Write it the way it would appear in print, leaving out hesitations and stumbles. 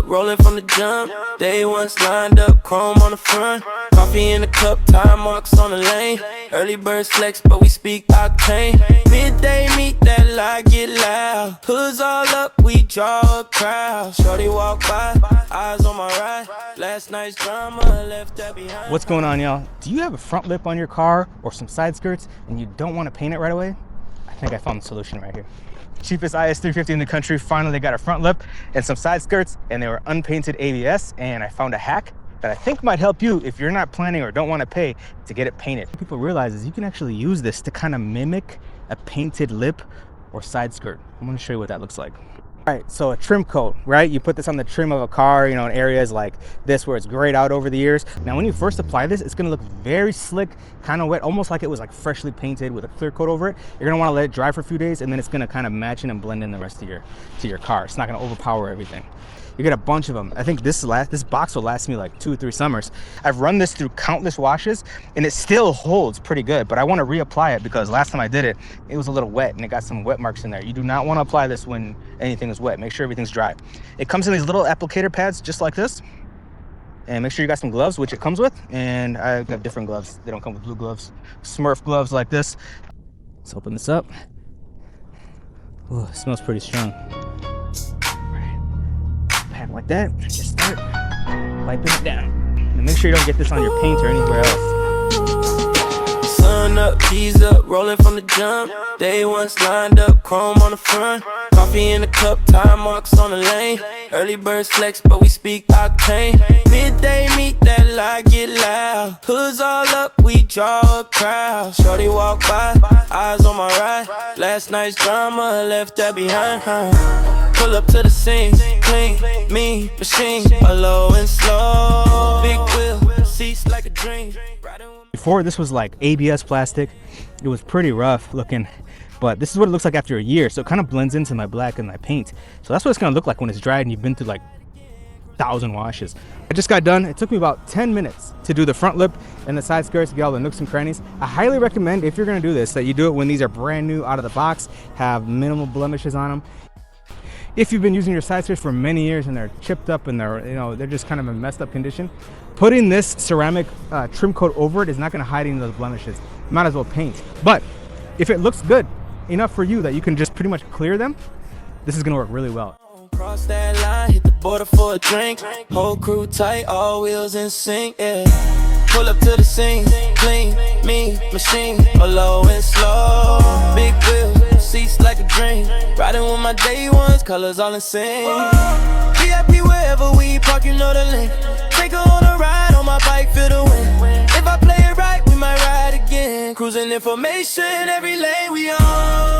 up, rolling from the jump. Day one's lined up, chrome on the front. Coffee in the cup, tire marks on the lane. Early birds flex, but we speak octane. Midday meet that light get loud. Hoods all up, we draw a crowd. Shorty walk by, eyes on my right. Last night's drama left that behind. What's going on, y'all? Do you have a front lip on your car or some side skirts and you don't want to paint it right away? I think I found the solution right here. Cheapest IS350 in the country finally got a front lip and some side skirts, and they were unpainted ABS, and I found a hack that I think might help you if you're not planning or don't want to pay to get it painted. What people realize is you can actually use this to kind of mimic a painted lip or side skirt. I'm going to show you what that looks like. All right, so a trim coat, right? You put this on the trim of a car, you know, in areas like this where it's grayed out over the years. Now, when you first apply this, it's gonna look very slick, kind of wet, almost like it was like freshly painted with a clear coat over it. You're gonna wanna let it dry for a few days, and then it's gonna kind of match in and blend in the rest of your car. It's not gonna overpower everything. You get a bunch of them. I think this box will last me like 2 or 3 summers. I've run this through countless washes and it still holds pretty good, but I want to reapply it because last time I did it, it was a little wet and it got some wet marks in there. You do not want to apply this when anything is wet. Make sure everything's dry. It comes in these little applicator pads just like this. And make sure you got some gloves, which it comes with. And I've got different gloves. They don't come with blue gloves. Smurf gloves like this. Let's open this up. Ooh, it smells pretty strong. Like that, just start wiping it down. And make sure you don't get this on your paint or anywhere else. Sun up, G's up, rolling from the jump. Day one's lined up, chrome on the front. Coffee in the cup, tire marks on the lane. Early birds flex, but we speak octane. Midday meet that light get loud. Hoods all up, we draw a crowd. Shorty walk by, eyes on my right. Last night's drama left that behind. Pull up to the scene, clean, mean machine, low and slow. Big wheel, seats like a dream. Before, this was like ABS plastic. It was pretty rough looking, but this is what it looks like after a year. So it kind of blends into my black and my paint. So that's what it's gonna look like when it's dried and you've been through like 1,000 washes. I just got done. It took me about 10 minutes to do the front lip and the side skirts, get all the nooks and crannies. I highly recommend, if you're gonna do this, that you do it when these are brand new out of the box, have minimal blemishes on them. If you've been using your side skirts for many years and they're chipped up and they're just kind of in messed up condition, putting this ceramic trim coat over it is not going to hide any of those blemishes. Might as well paint. But if it looks good enough for you that you can just pretty much clear them, this is going to work really well. Cross that line, hit the border for a drink. Whole crew tight, all wheels in sync, yeah. Pull up to the scene, clean, mean machine, low and slow. Big wheel, seats like a dream. Riding with my day ones, colors all in sync. VIP wherever we park, you know the link. Take her on a ride on my bike, feel the wind. If I play it right, we might ride again. Cruising information, every lane we on.